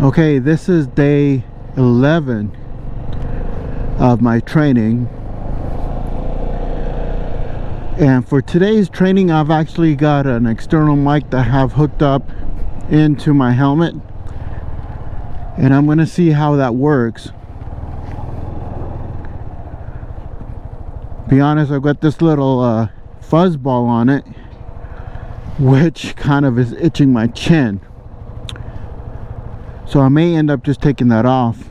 Okay, this is day 11 of my training. And for today's training, I've actually got an external mic that I have hooked up into my helmet. And I'm going to see how that works. Be honest, I've got this little fuzz ball on it, which kind of is itching my chin. So I may end up just taking that off.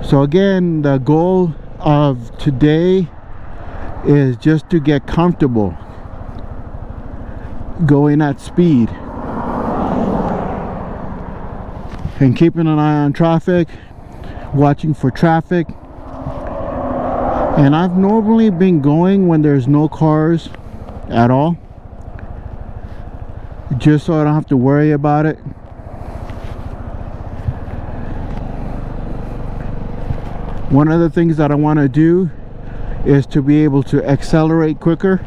So again, the goal of today is just to get comfortable going at speed and keeping an eye on traffic, watching for traffic. And I've normally been going when there's no cars at all, just so I don't have to worry about it. One of the things that I want to do is to be able to accelerate quicker.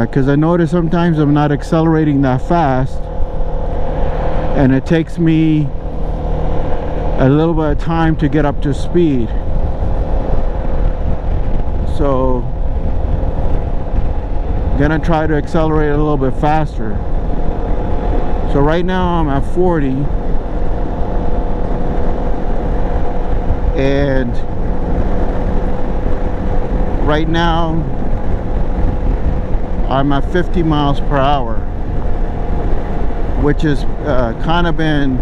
Because I notice sometimes I'm not accelerating that fast, and it takes me a little bit of time to get up to speed. So I'm gonna try to accelerate a little bit faster. So right now I'm at 40, and right now I'm at 50 miles per hour, which is kind of been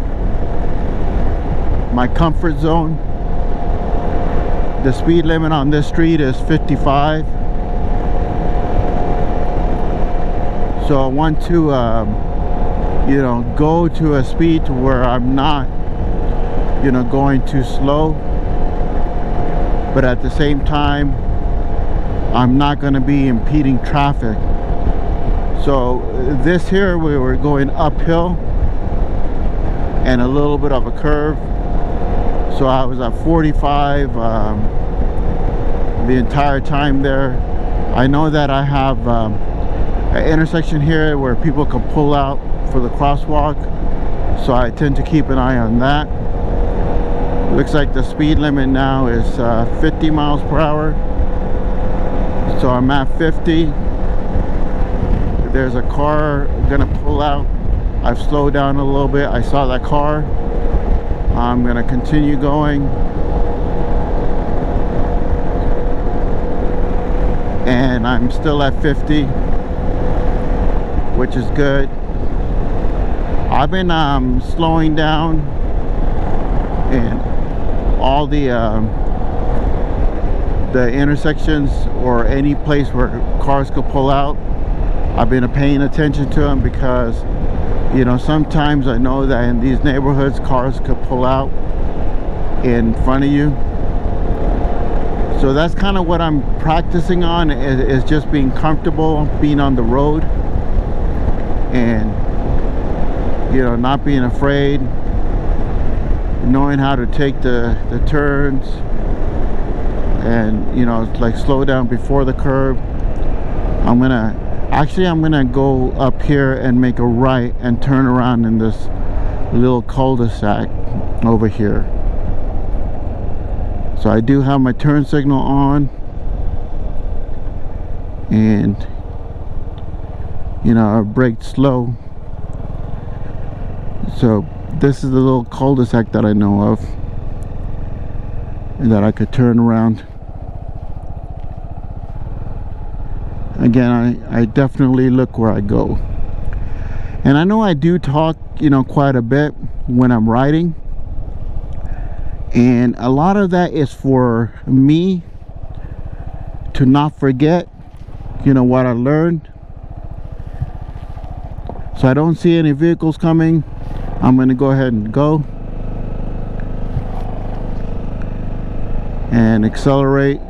my comfort zone. The speed limit on this street is 55. So I want to go to a speed to where I'm not going too slow, but at the same time I'm not going to be impeding traffic. So this here, we were going uphill and a little bit of a curve, so I was at 45 the entire time there. I know that I have an intersection here where people can pull out for the crosswalk, so I tend to keep an eye on that. Looks like the speed limit now is 50 miles per hour, so I'm at 50. There's a car gonna pull out. I've slowed down a little bit. I saw that car. I'm gonna continue going, and I'm still at 50, which is good. I've been slowing down in all the intersections or any place where cars could pull out. I've been paying attention to them because sometimes I know that in these neighborhoods cars could pull out in front of you. So that's kind of what I'm practicing on, is just being comfortable being on the road, and not being afraid, knowing how to take the turns, and like slow down before the curb. I'm gonna go up here and make a right and turn around in this little cul-de-sac over here. So I do have my turn signal on, and I braked slow. So this is the little cul-de-sac that I know of, and that I could turn around. Again, I definitely look where I go. And I know I do talk, quite a bit when I'm riding. And a lot of that is for me to not forget, what I learned. So I don't see any vehicles coming. I'm going to go ahead and go. And accelerate.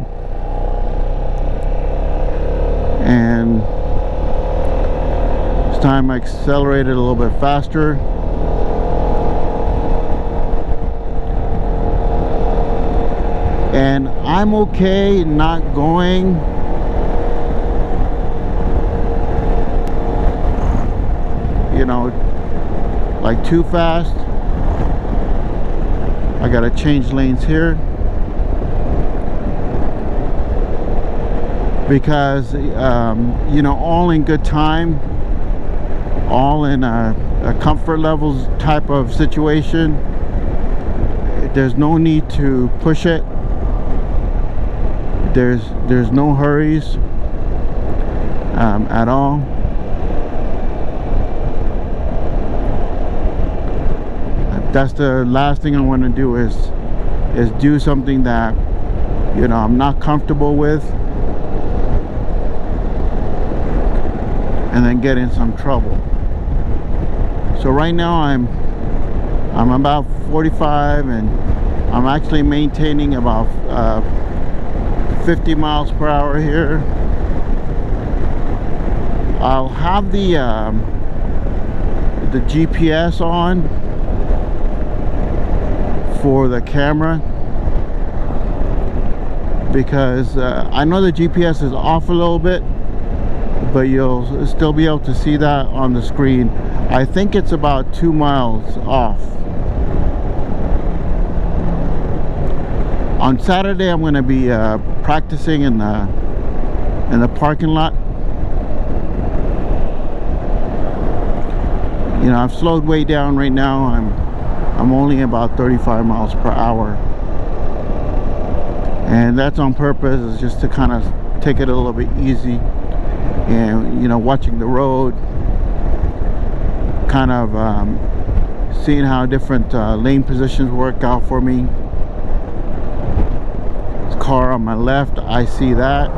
And this time I accelerated a little bit faster. And I'm okay not going like too fast, I gotta change lanes here, because all in good time, all in a comfort levels type of situation. There's no need to push it. There's no hurries at all. That's the last thing I want to do, is do something that I'm not comfortable with, and then get in some trouble. So right now I'm about 45, and I'm actually maintaining about 50 miles per hour here. I'll have the GPS on for the camera, because I know the GPS is off a little bit, but you'll still be able to see that on the screen. I think it's about 2 miles off. On Saturday, I'm going to be practicing in the parking lot. I've slowed way down right now. I'm only about 35 miles per hour, and that's on purpose. It's just to kind of take it a little bit easy, and watching the road, kind of seeing how different lane positions work out for me. This car on my left, I see that,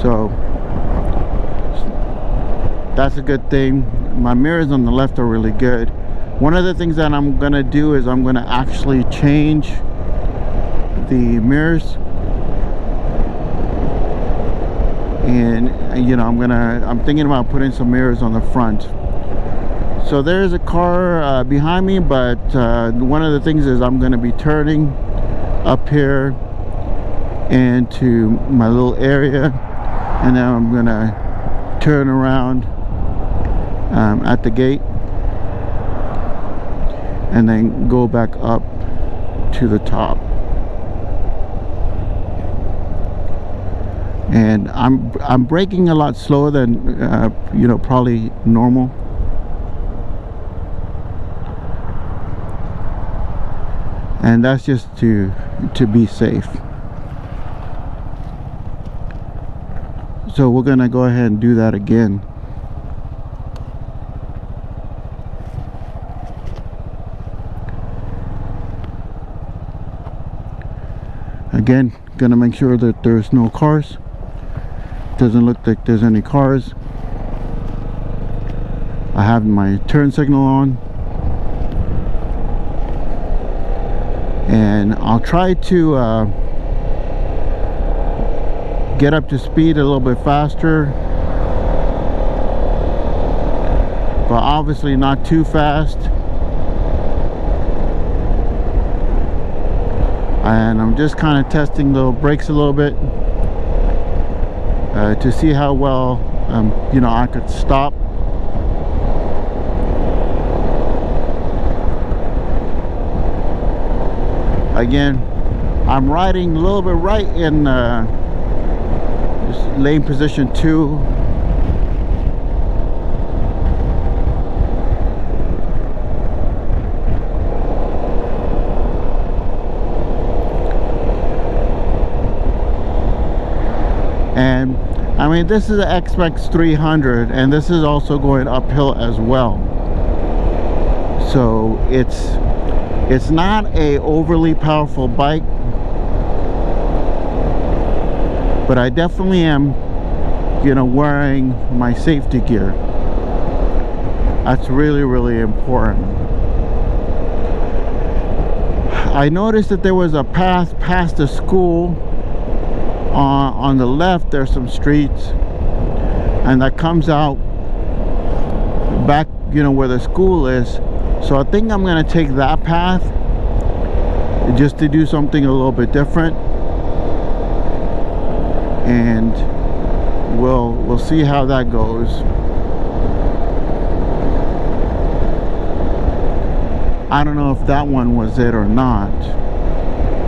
so that's a good thing. My mirrors on the left are really good. One of the things that I'm gonna do is I'm gonna actually change the mirrors, and I'm thinking about putting some mirrors on the front. So there's a car behind me, but one of the things is I'm gonna be turning up here into my little area, and then I'm gonna turn around at the gate, and then go back up to the top. And I'm braking a lot slower than probably normal. And that's just to be safe. So we're gonna go ahead and do that again. Again, gonna make sure that there's no cars. Doesn't look like there's any cars. I have my turn signal on, and I'll try to get up to speed a little bit faster, but obviously not too fast. And I'm just kind of testing the brakes a little bit to see how well I could stop. Again, I'm riding a little bit right in lane position 2. And I mean, this is the XMax 300, and this is also going uphill as well. So it's not a overly powerful bike, but I definitely am wearing my safety gear. That's really important. I noticed that there was a path past the school. On the left there's some streets, and that comes out back where the school is. So I think I'm going to take that path just to do something a little bit different, and we'll see how that goes. I don't know if that one was it or not,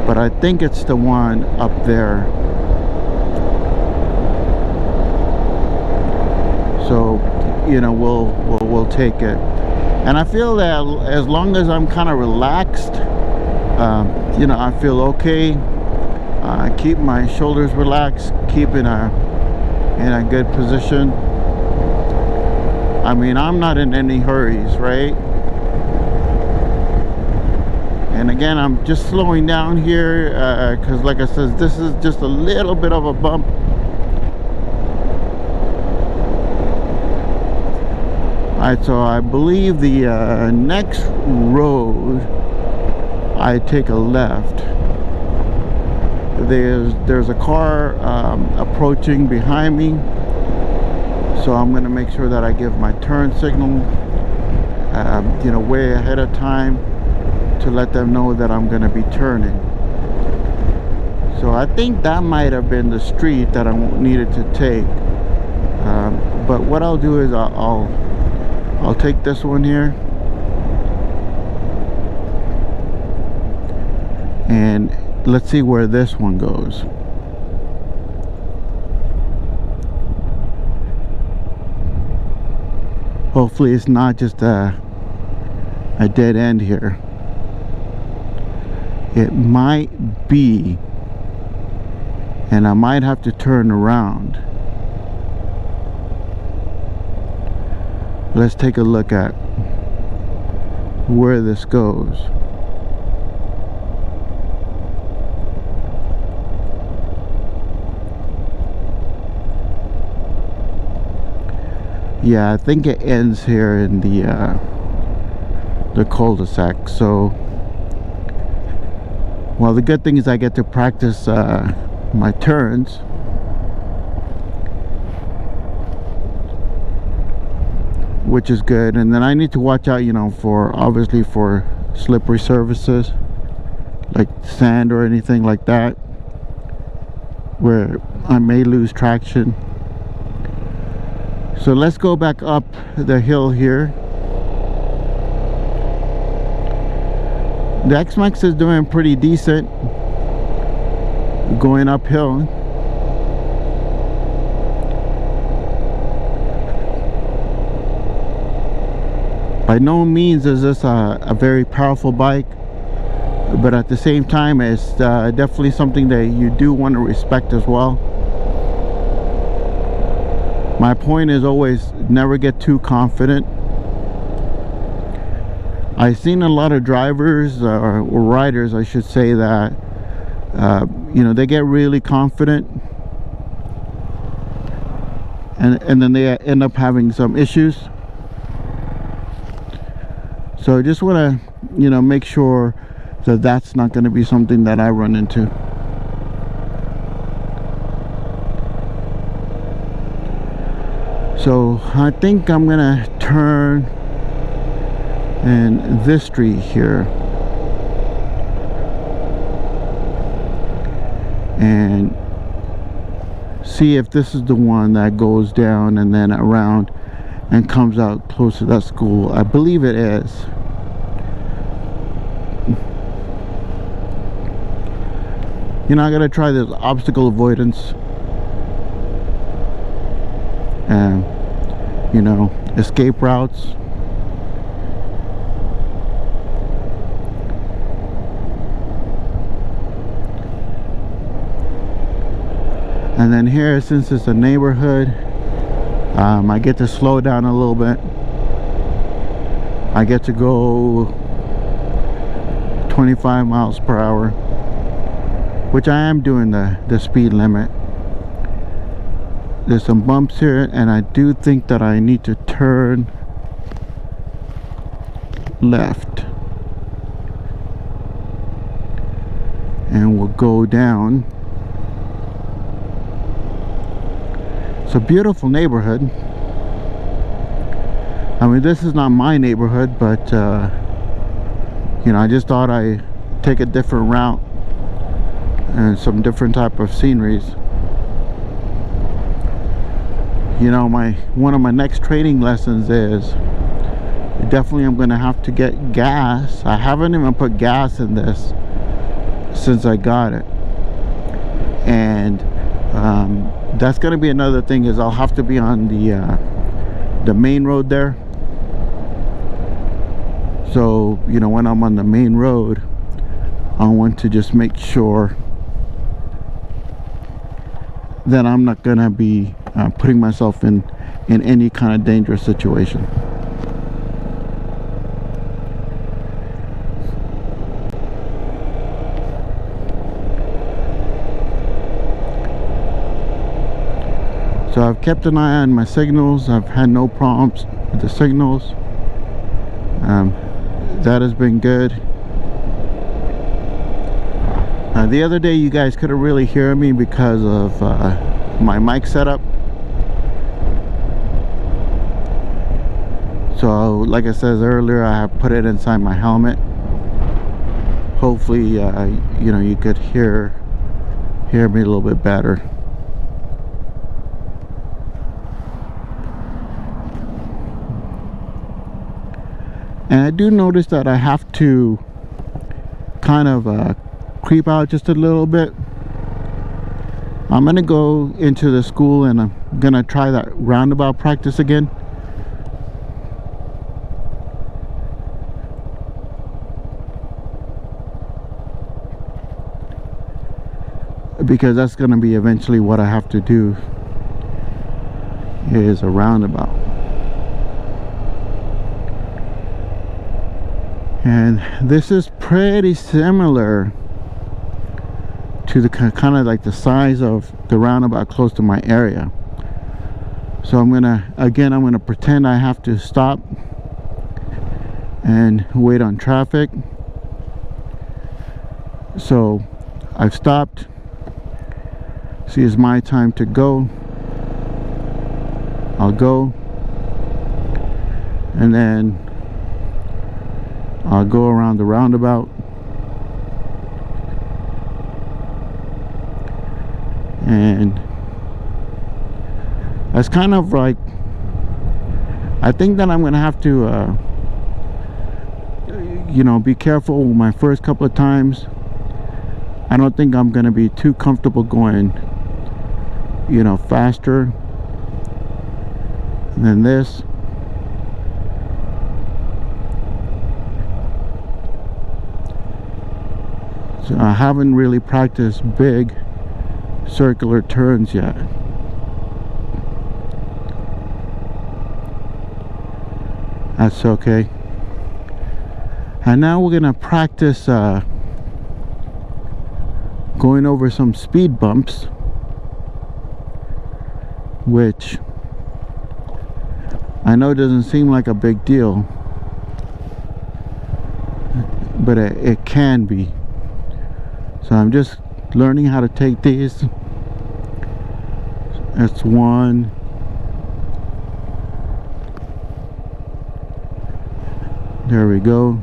but I think it's the one up there. So, you know, we'll take it. And I feel that as long as I'm kind of relaxed, you know, I feel okay. Keep my shoulders relaxed, keep in a good position. I mean, I'm not in any hurries, right? And again, I'm just slowing down here because, like I said, this is just a little bit of a bump. Alright, so I believe the next road, I take a left. There's a car approaching behind me, so I'm going to make sure that I give my turn signal, you know, way ahead of time to let them know that I'm going to be turning. So I think that might have been the street that I needed to take. But what I'll do is I'll take this one here, and let's see where this one goes. Hopefully it's not just a dead end here. It might be, and I might have to turn around. Let's take a look at where this goes. Yeah, I think it ends here in the cul-de-sac. So, well, the good thing is I get to practice my turns. Which is good. And then I need to watch out, you know, obviously for slippery surfaces like sand or anything like that, where I may lose traction. So let's go back up the hill here. The XMax is doing pretty decent going uphill. By no means is this a very powerful bike, but at the same time it's definitely something that you do want to respect as well. My point is always never get too confident. I've seen a lot of drivers or riders, I should say, that you know, they get really confident and then they end up having some issues. So I just want to, you know, make sure that that's not going to be something that I run into. So I think I'm going to turn in this street here and see if this is the one that goes down and then around and comes out close to that school. I believe it is. You know, I gotta try this obstacle avoidance and, you know, escape routes. And then here, since it's a neighborhood, I get to slow down a little bit. I get to go 25 miles per hour, which I am doing the speed limit. There's some bumps here, and I do think that I need to turn left, and we'll go down. It's a beautiful neighborhood. I mean, this is not my neighborhood, but you know, I just thought I'd take a different route and some different type of sceneries. you know, one of my next training lessons is definitely I'm gonna have to get gas. I haven't even put gas in this since I got it, and that's gonna be another thing, is I'll have to be on the main road there. So, you know, when I'm on the main road, I want to just make sure that I'm not gonna be putting myself in any kind of dangerous situation. So I've kept an eye on my signals. I've had no problems with the signals. That has been good. The other day you guys couldn't really hear me because of my mic setup. So like I said earlier, I have put it inside my helmet. Hopefully you know, you could hear me a little bit better. And I do notice that I have to kind of creep out just a little bit. I'm gonna go into the school and I'm gonna try that roundabout practice again. Because that's gonna be eventually what I have to do, is a roundabout. And this is pretty similar to the kind of like the size of the roundabout close to my area. So I'm gonna pretend I have to stop and wait on traffic. So I've stopped. See, it's my time to go. I'll go, and then I'll go around the roundabout, and that's kind of like, I think that I'm gonna have to you know, be careful my first couple of times. I don't think I'm gonna be too comfortable going, you know, faster than this. So I haven't really practiced big circular turns yet. That's okay. And now we're gonna practice going over some speed bumps, which I know doesn't seem like a big deal, but it can be. So I'm just learning how to take these. That's one. There we go.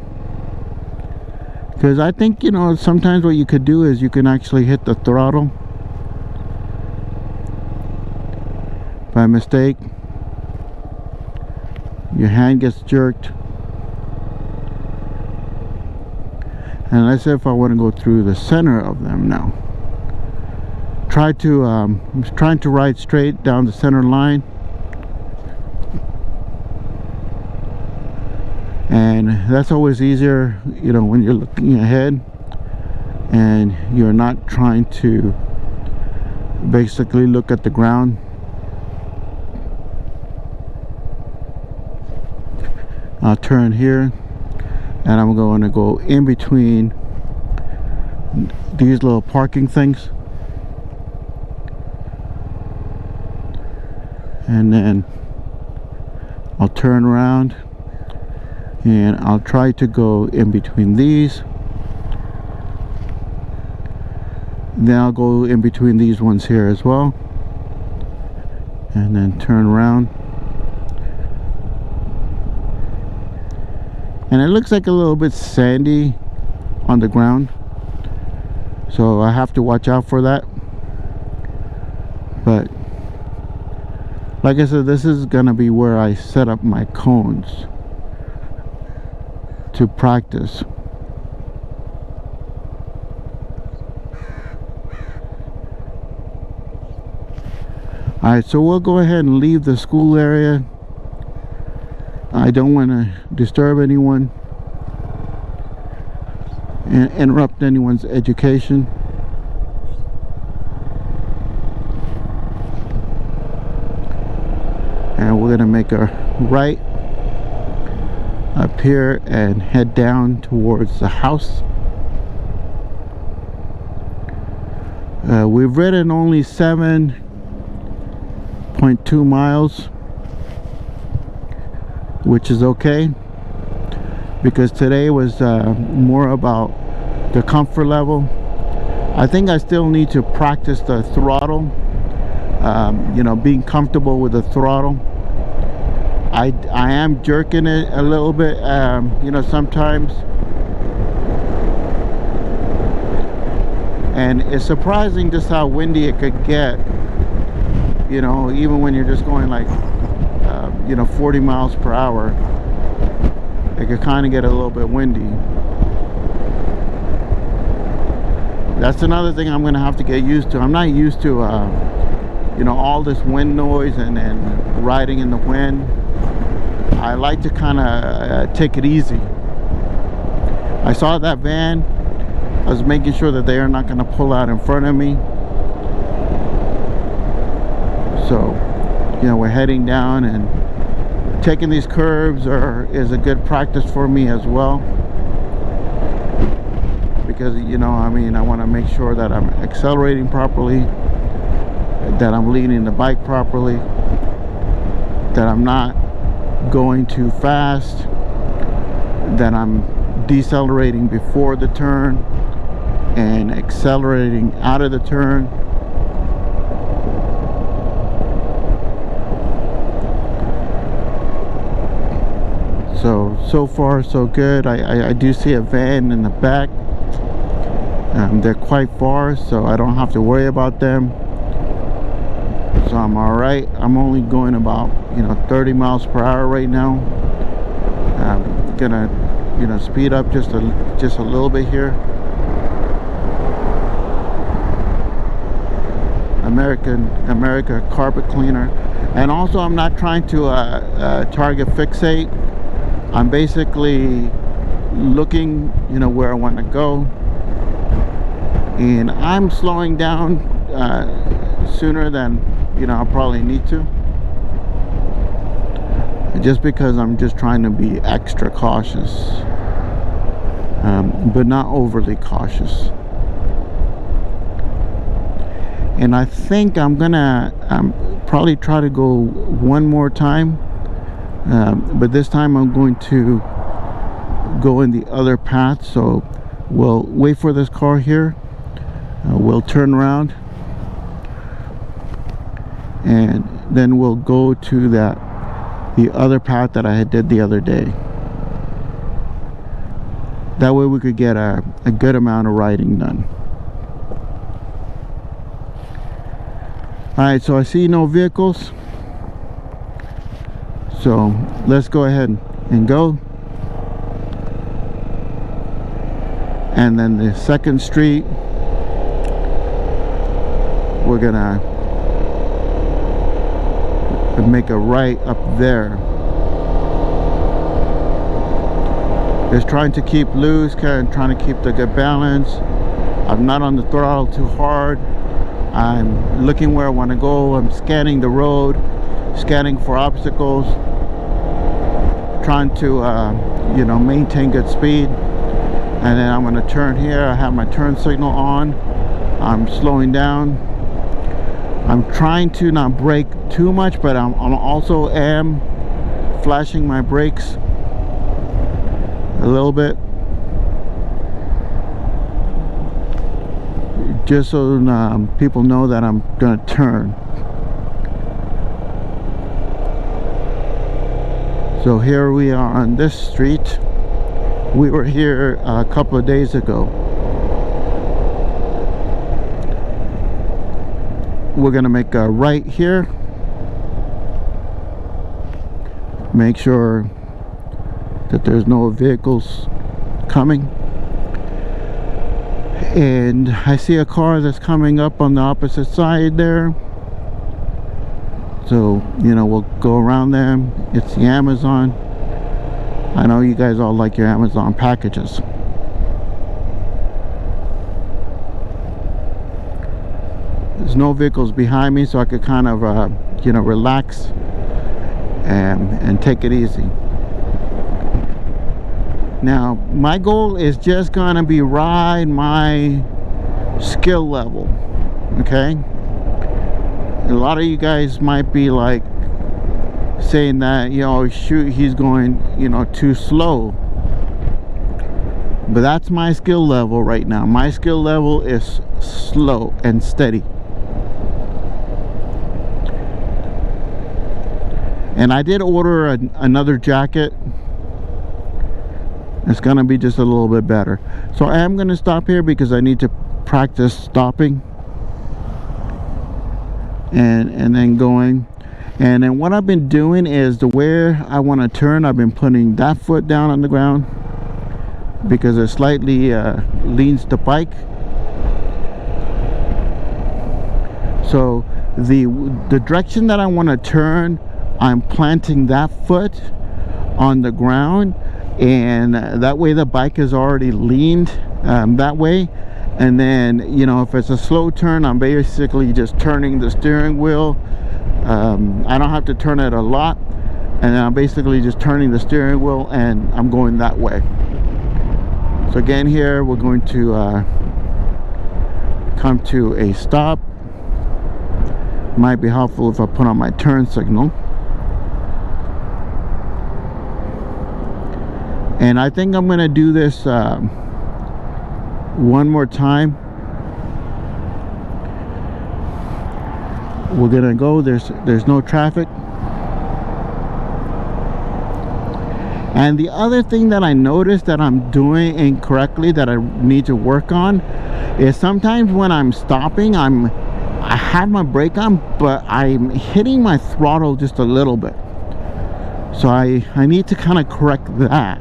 Because I think, you know, sometimes what you could do is you can actually hit the throttle by mistake. Your hand gets jerked. And let's say if I want to go through the center of them now. I'm trying to ride straight down the center line. And that's always easier, you know, when you're looking ahead and you're not trying to basically look at the ground. I'll turn here, and I'm going to go in between these little parking things, and then I'll turn around and I'll try to go in between these. Then I'll go in between these ones here as well, and then turn around. And it looks like a little bit sandy on the ground, so I have to watch out for that. But Like I said, this is gonna be where I set up my cones to practice. Alright, so we'll go ahead and leave the school area. I don't want to disturb anyone and interrupt anyone's education. And we're gonna make a right up here and head down towards the house. We've ridden only 7.2 miles, which is okay, because today was more about the comfort level. I think I still need to practice the throttle, you know, being comfortable with the throttle. I am jerking it a little bit, you know, sometimes, and it's surprising just how windy it could get, you know, even when you're just going like you know, 40 miles per hour. It could kind of get a little bit windy. That's another thing I'm gonna have to get used to. I'm not used to you know, all this wind noise and riding in the wind. I like to kind of take it easy. I saw that van. I was making sure that they are not going to pull out in front of me. So, you know, we're heading down, and taking these curves is a good practice for me as well, because, you know, I mean, I want to make sure that I'm accelerating properly, that I'm leading the bike properly, that I'm not going too fast, that I'm decelerating before the turn and accelerating out of the turn. So far so good. I do see a van in the back. They're quite far, so I don't have to worry about them. So I'm all right. I'm only going about, you know, 30 miles per hour right now. I'm gonna, you know, speed up just a little bit here. America carpet cleaner. And also, I'm not trying to target fixate. I'm basically looking, you know, where I want to go, and I'm slowing down sooner than, you know, I probably need to, just because I'm just trying to be extra cautious, but not overly cautious. And I think I'm gonna probably try to go one more time, but this time I'm going to go in the other path. So we'll wait for this car here, we'll turn around, and then we'll go to the other path that I had did the other day. That way we could get a good amount of riding done. Alright, so I see no vehicles, so let's go ahead and go. And then the second street, we're gonna make a right up there. Just trying to keep loose, kind of trying to keep the good balance. I'm not on the throttle too hard. I'm looking where I want to go. I'm scanning the road, scanning for obstacles, trying to you know, maintain good speed. And then I'm going to turn here. I have my turn signal on. I'm slowing down. I'm trying to not brake too much, but I'm also flashing my brakes a little bit, just so people know that I'm gonna turn. So here we are on this street. We were here a couple of days ago. We're gonna make a right here, make sure that there's no vehicles coming. And I see a car that's coming up on the opposite side there, so you know, we'll go around them. It's the Amazon. I know you guys all like your Amazon packages. There's no vehicles behind me, so I could kind of you know, relax and take it easy. Now my goal is just gonna be ride my skill level. Okay, a lot of you guys might be like saying that, you know, shoot, he's going, you know, too slow. But that's my skill level right now. My skill level is slow and steady. And I did order another jacket. It's gonna be just a little bit better. So I am gonna stop here because I need to practice stopping and then going. And then what I've been doing is, the way I want to turn, I've been putting that foot down on the ground because it slightly leans the bike. So the direction that I want to turn, I'm planting that foot on the ground, and that way the bike is already leaned that way. And then, you know, if it's a slow turn, I'm basically just turning the steering wheel. I don't have to turn it a lot, and I'm basically just turning the steering wheel and I'm going that way. So again, here we're going to come to a stop. Might be helpful if I put on my turn signal. And I think I'm gonna do this one more time. We're gonna go, there's no traffic. And the other thing that I noticed that I'm doing incorrectly, that I need to work on, is sometimes when I'm stopping, I have my brake on, but I'm hitting my throttle just a little bit. So I need to kind of correct that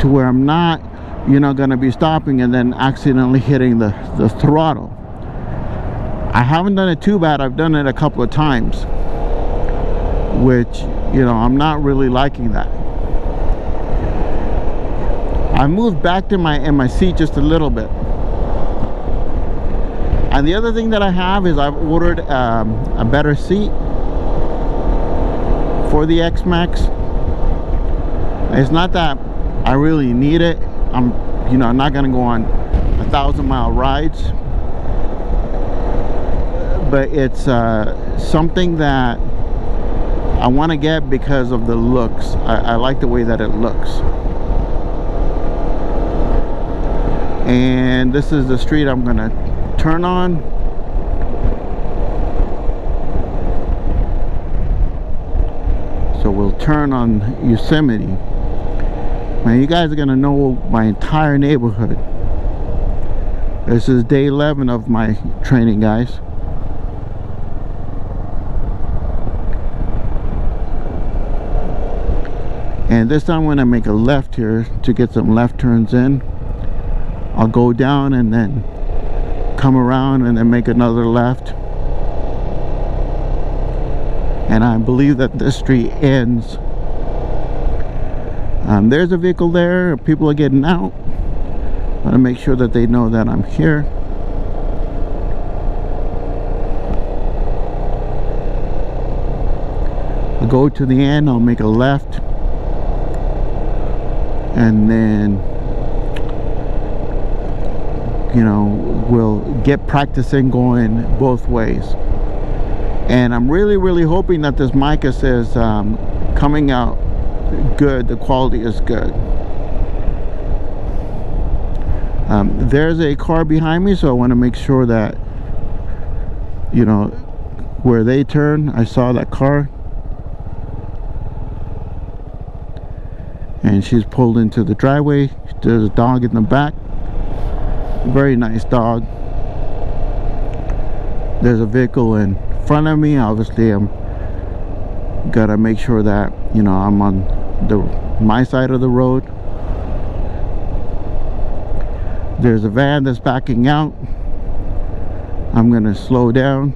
to where I'm not, you know, gonna be stopping and then accidentally hitting the throttle. I haven't done it too bad. I've done it a couple of times, which, you know, I'm not really liking that. I moved back to my seat just a little bit. And the other thing that I have is I've ordered a better seat for the XMax. It's not that I really need it. I'm not gonna go on 1,000-mile rides, but it's something that I want to get because of the looks. I like the way that it looks. And this is the street I'm gonna turn on. So we'll turn on Yosemite. Man, you guys are gonna know my entire neighborhood. This is day 11 of my training, guys. And this time when I make a left here to get some left turns in, I'll go down and then come around and then make another left. And I believe that this street ends. There's a vehicle there. People are getting out. I want to make sure that they know that I'm here. I'll go to the end. I'll make a left. And then, you know, we'll get practicing going both ways. And I'm really hoping that this mic is coming out good. The quality is good. There's a car behind me, so I want to make sure that, you know, where they turn, I saw that car. And she's pulled into the driveway. There's a dog in the back. Very nice dog. There's a vehicle in front of me. Obviously I'm Gotta make sure that, you know, I'm on my side of the road. There's a van that's backing out. I'm gonna slow down.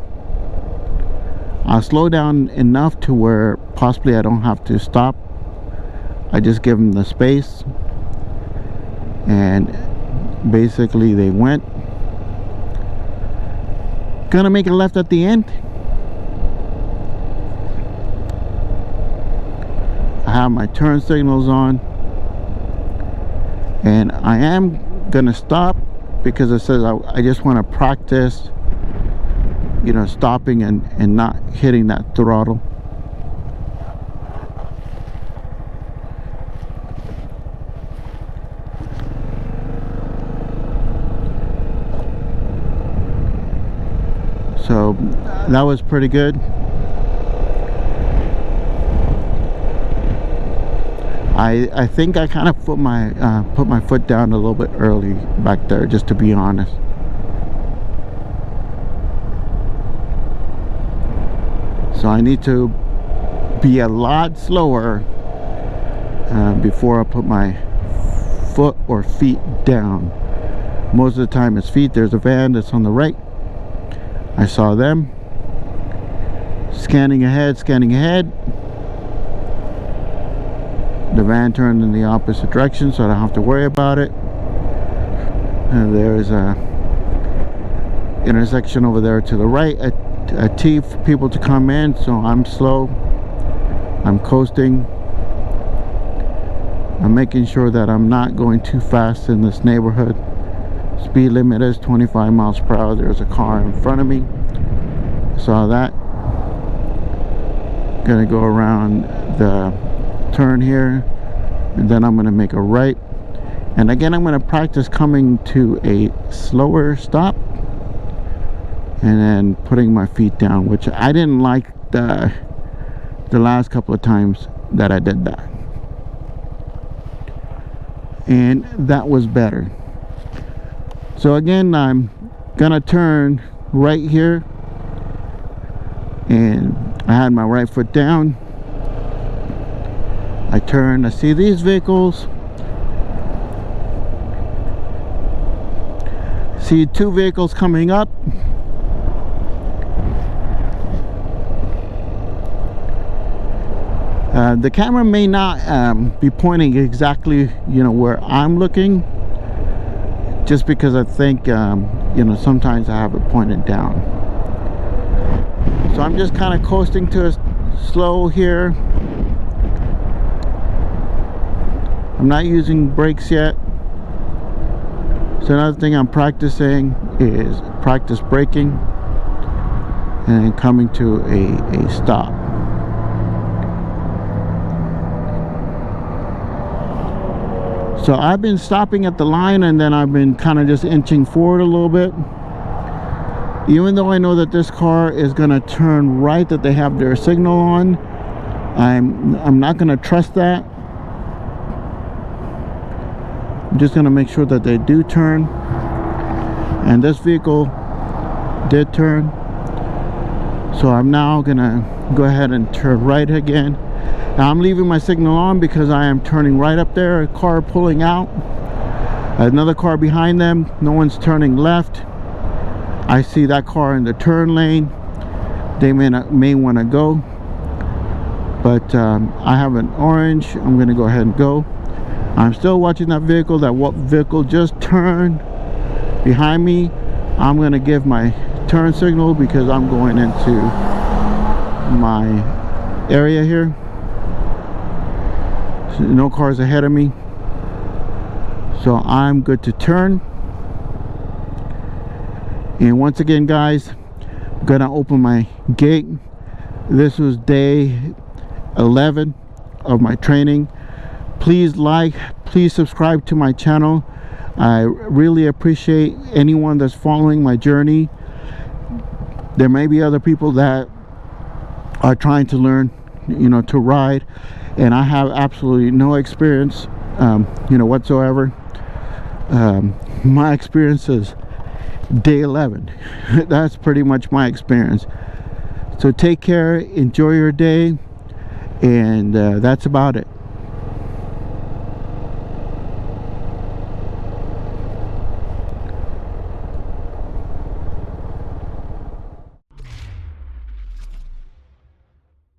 I'll slow down enough to where possibly I don't have to stop. I just give them the space, and basically they went. Gonna make a left at the end. I have my turn signals on, and I am gonna stop because it says I just want to practice, you know, stopping and not hitting that throttle. So that was pretty good. I think I kind of put my foot down a little bit early back there, just to be honest. So I need to be a lot slower before I put my foot or feet down. Most of the time it's feet. There's a van that's on the right. I saw them. Scanning ahead, scanning ahead. The van turned in the opposite direction, so I don't have to worry about it. And there's a intersection over there to the right, a T for people to come in, so I'm slow. I'm coasting. I'm making sure that I'm not going too fast in this neighborhood. Speed limit is 25 miles per hour. There's a car in front of me. Saw that. Gonna go around the turn here, and then I'm going to make a right, and again I'm going to practice coming to a slower stop and then putting my feet down, which I didn't like the last couple of times that I did that, and that was better. So again, I'm gonna turn right here, and I had my right foot down. I turn, I see these vehicles. See two vehicles coming up. The camera may not be pointing exactly, you know, where I'm looking, just because I think, you know, sometimes I have it pointed down. So I'm just kind of coasting to a slow here. I'm not using brakes yet. So another thing I'm practicing is practice braking and then coming to a stop. So I've been stopping at the line, and then I've been kind of just inching forward a little bit. Even though I know that this car is going to turn right, that they have their signal on, I'm not going to trust that. I'm just going to make sure that they do turn, and this vehicle did turn. So I'm now going to go ahead and turn right again. Now I'm leaving my signal on because I am turning right up there. A car pulling out, another car behind them. No one's turning left. I see that car in the turn lane. They may want to go, but I have an orange. I'm going to go ahead and go. I'm still watching that vehicle. That vehicle just turned behind me. I'm going to give my turn signal because I'm going into my area here. So no cars ahead of me, so I'm good to turn. And once again, guys, I'm gonna open my gate. This was day 11 of my training. Please like, please subscribe to my channel. I really appreciate anyone that's following my journey. There may be other people that are trying to learn, you know, to ride, and I have absolutely no experience, you know, whatsoever. My experience is day 11. That's pretty much my experience. So take care, enjoy your day. And that's about it.